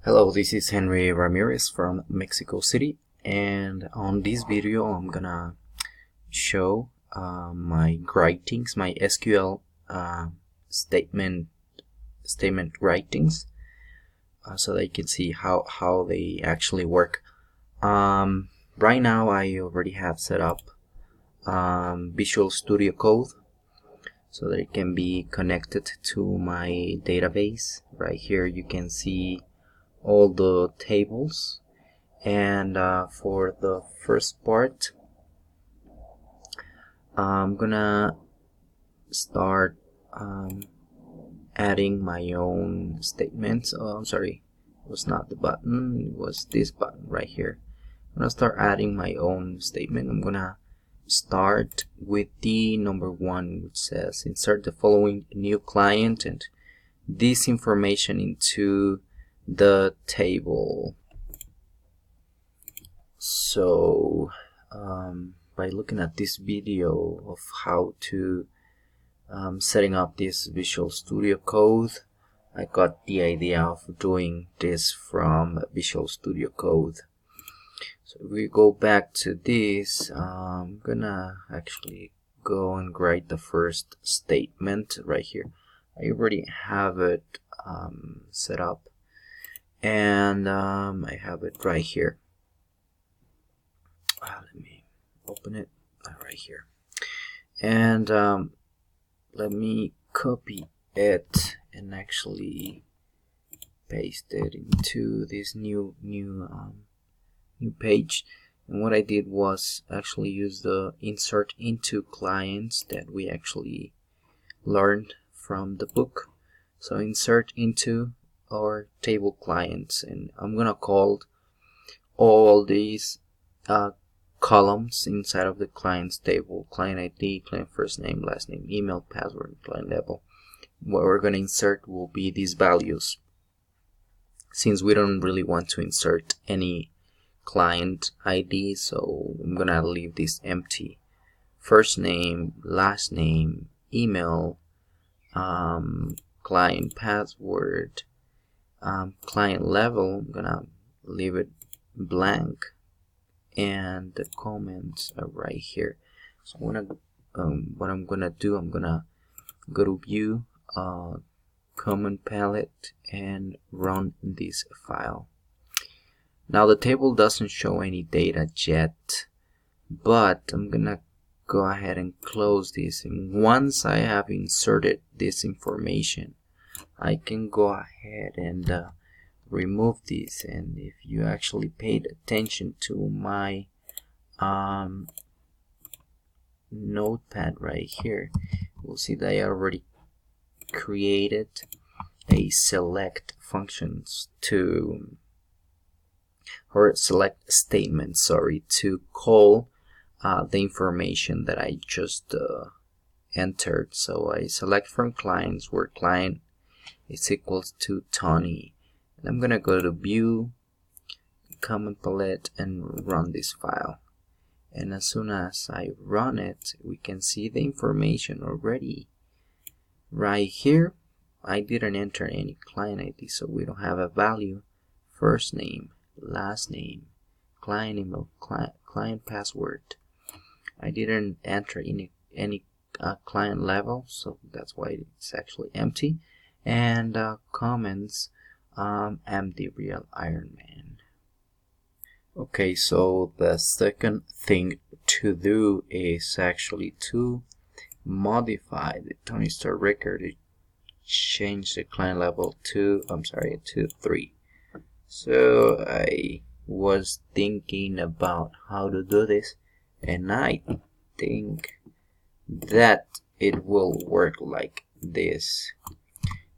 Hello, this is Henry Ramirez from Mexico City, and on this video I'm gonna show my writings, my SQL statement writings, so that you can see how they actually work. Right now I already have set up Visual Studio Code so that it can be connected to my database. Right here you can see all the tables, and for the first part I'm gonna start adding my own statements. Oh, I'm sorry, it was not the button, it was this button right here. I'm gonna start adding my own statement. I'm gonna start with the number 1, which says insert the following new client and this information into the table. So by looking at this video of how to setting up this Visual Studio Code, I got the idea of doing this from Visual Studio Code. So if we go back to this, I'm gonna actually go and write the first statement right here. I already have it set up, and I have it right here. Let me open it right here, and let me copy it and actually paste it into this new page. And what I did was actually use the insert into clients that we actually learned from the book. So insert into our table clients, and I'm gonna call all these columns inside of the client's table: client ID, client first name, last name, email, password, client level. What we're going to insert will be these values, since we don't really want to insert any client ID, so I'm going to leave this empty. First name, last name, email, client password, client level, I'm going to leave it blank, and the comments are right here. So what I'm gonna do, I'm gonna go to view, comment palette, and run this file. Now the table doesn't show any data yet, but I'm gonna go ahead and close this, and once I have inserted this information, I can go ahead and remove this. And if you actually paid attention to my notepad right here, we'll see that I already created a select functions to, or select statement, sorry, to call the information that I just entered. So I select from clients where client is equals to Tony. I'm gonna go to view, comment palette, and run this file. And as soon as I run it, we can see the information already right here. I didn't enter any client ID, so we don't have a value. First name, last name, client email, client password. I didn't enter any client level, so that's why it's actually empty. And comments, I'm the real Iron Man. Okay, so the second thing to do is actually to modify the Tony Stark record to change the client level to, to 3. So I was thinking about how to do this, and I think that it will work like this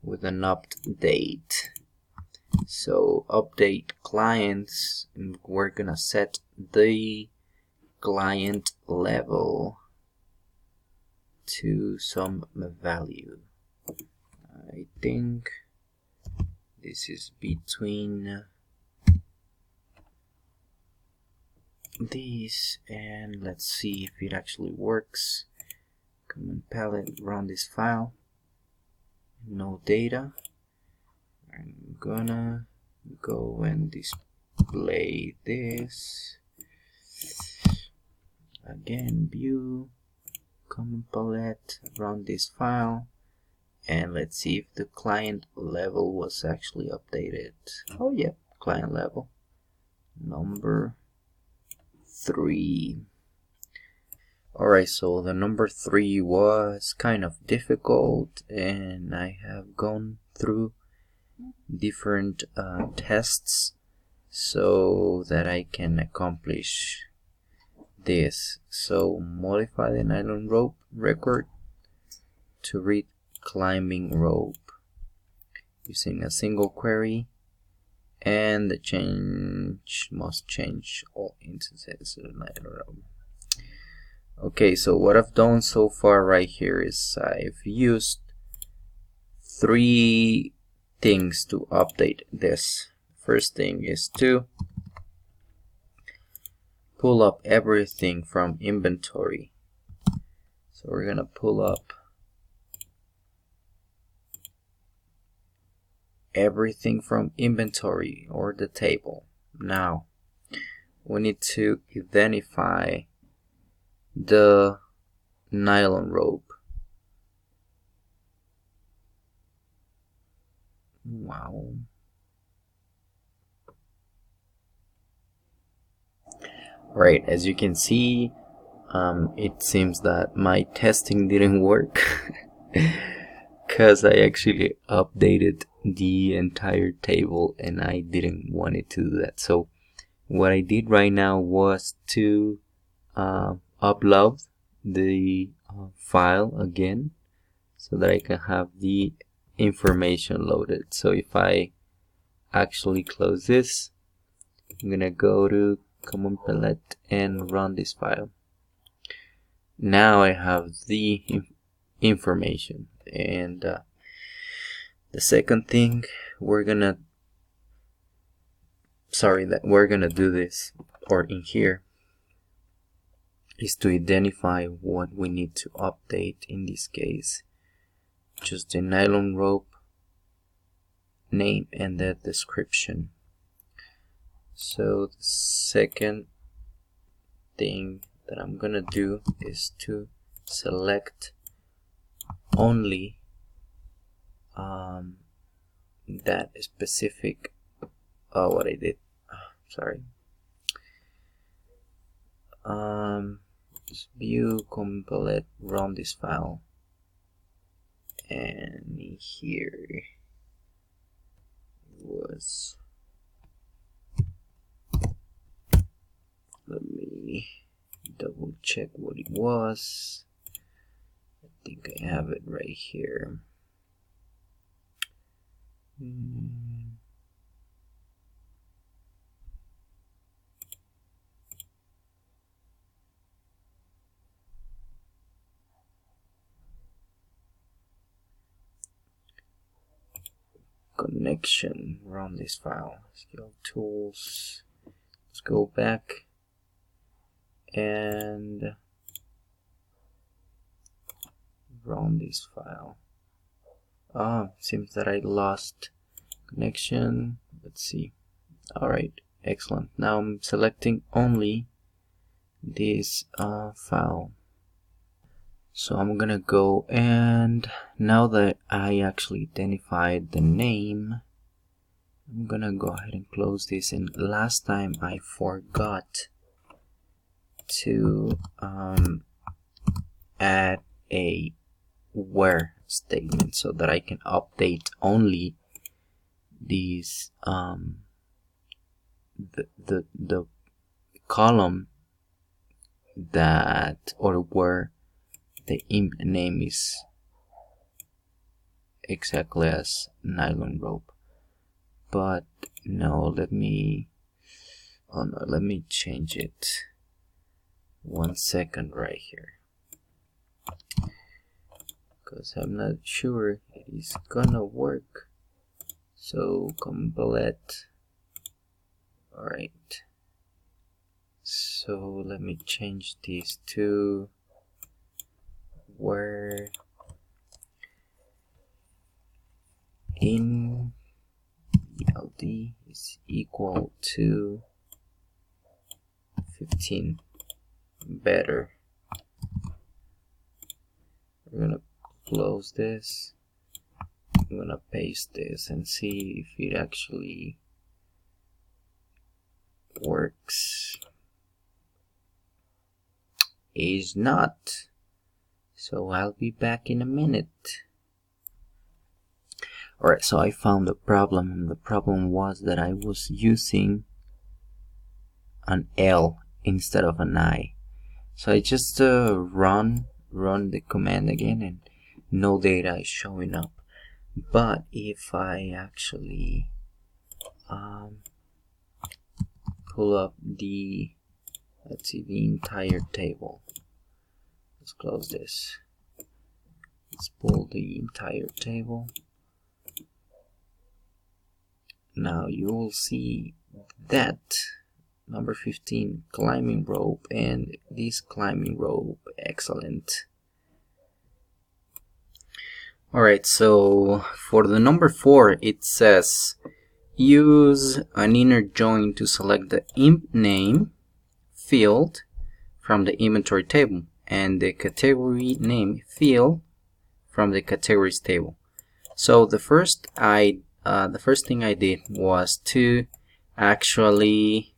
with an update. So update clients, and we're gonna set the client level to some value. I think this is between these, and let's see if it actually works. Comment palette, run this file. No data. I'm gonna go and display this. Again, view, common palette, run this file, and let's see if the client level was actually updated. Oh yeah, client level number 3. Alright, so the number 3 was kind of difficult, and I have gone through different tests so that I can accomplish this. So modify the nylon rope record to read climbing rope using a single query, and the change must change all instances of nylon rope. Okay, so what I've done so far right here is I've used 3 things to update this. First thing is to pull up everything from inventory. So we're gonna pull up everything from inventory or the table. Now we need to identify the nylon rope. Wow. Right, as you can see, it seems that my testing didn't work because I actually updated the entire table and I didn't want it to do that. So what I did right now was to upload the file again so that I can have the information loaded. So if I actually close this, I'm gonna go to common palette and run this file. Now I have the information, and the second thing we're gonna do this, or in here, is to identify what we need to update. In this case, just the nylon rope name and the description. So the second thing that I'm gonna do is to select only that specific what I did, sorry, just view, common palette, run this file, and here was, let me double check what it was. I think I have it right here. Connection, run this file, skill tools, let's go back and run this file. Seems that I lost connection. Let's see. Alright, excellent. Now I'm selecting only this file. So I'm gonna go, and now that I actually identified the name, I'm gonna go ahead and close this. And last time I forgot to add a where statement so that I can update only these the column that, or where the name is exactly as nylon rope. But no, let me change it. 1 second right here, because I'm not sure it is gonna work. So common palette. Alright, so let me change this to where in LD is equal to 15. Better. We're gonna close this. I'm gonna paste this and see if it actually works. Is not. So I'll be back in a minute. Alright, so I found the problem, and the problem was that I was using an L instead of an I. So I just run the command again, and no data is showing up. But if I actually pull up the, let's see, the entire table. Let's close this. Let's pull the entire table. Now you will see that number 15 climbing rope and this climbing rope. Excellent. Alright, so for the number 4 it says use an inner join to select the imp name field from the inventory table and the category name field from the categories table. So the first thing I did was to actually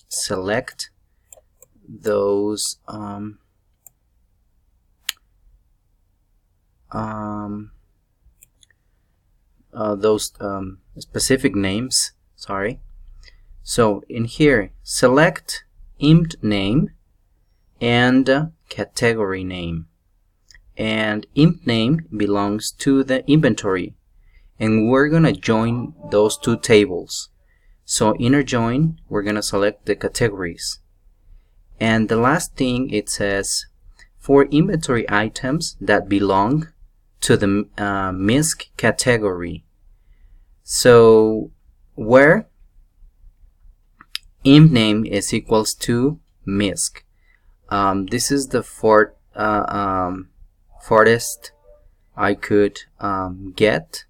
select those specific names. Sorry. So in here, select imp name and category name, and imp name belongs to the inventory, and we're gonna join those two tables. So inner join, we're gonna select the categories, and the last thing it says for inventory items that belong to the MISC category. So where imp name is equals to MISC. This is the farthest I could get,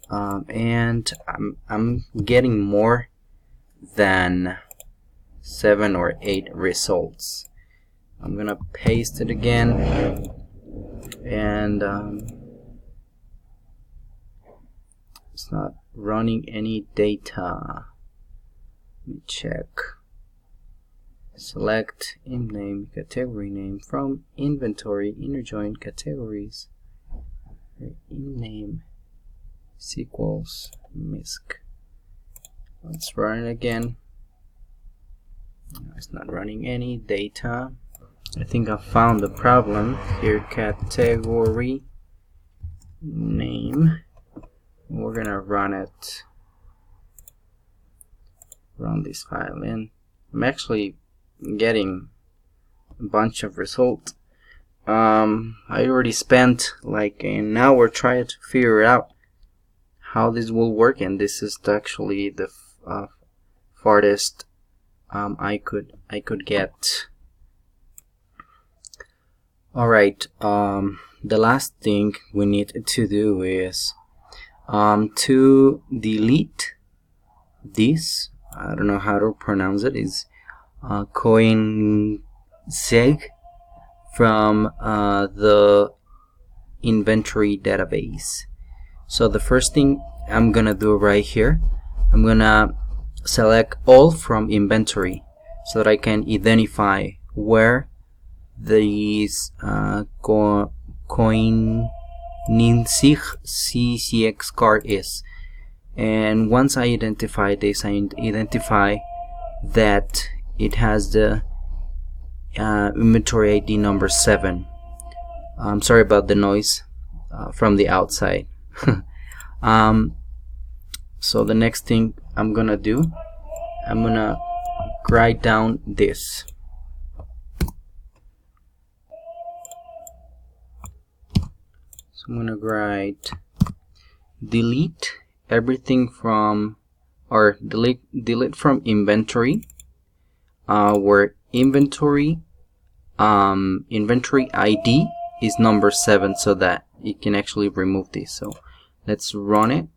and I'm getting more than 7 or 8 results. I'm gonna paste it again, and it's not running any data. Let me check. Select imp name, category name from inventory, inner join categories. Imp name is equals MISC. Let's run it again. No, it's not running any data. I think I found the problem here. Category name. We're gonna run it. Run this file in. I'm actually getting a bunch of results. I already spent like an hour trying to figure out how this will work, and this is actually the farthest I could get. Alright, the last thing we need to do is to delete this. I don't know how to pronounce it. Is coin seg from the inventory database. So the first thing I'm gonna do right here, I'm gonna select all from inventory so that I can identify where these coin CCX card is. And once I identify this, I identify that it has the inventory ID number 7. I'm sorry about the noise from the outside. So the next thing I'm gonna do, I'm gonna write down this. So I'm gonna write delete everything from, or delete from inventory, where inventory ID is number 7, so that you can actually remove this. So let's run it.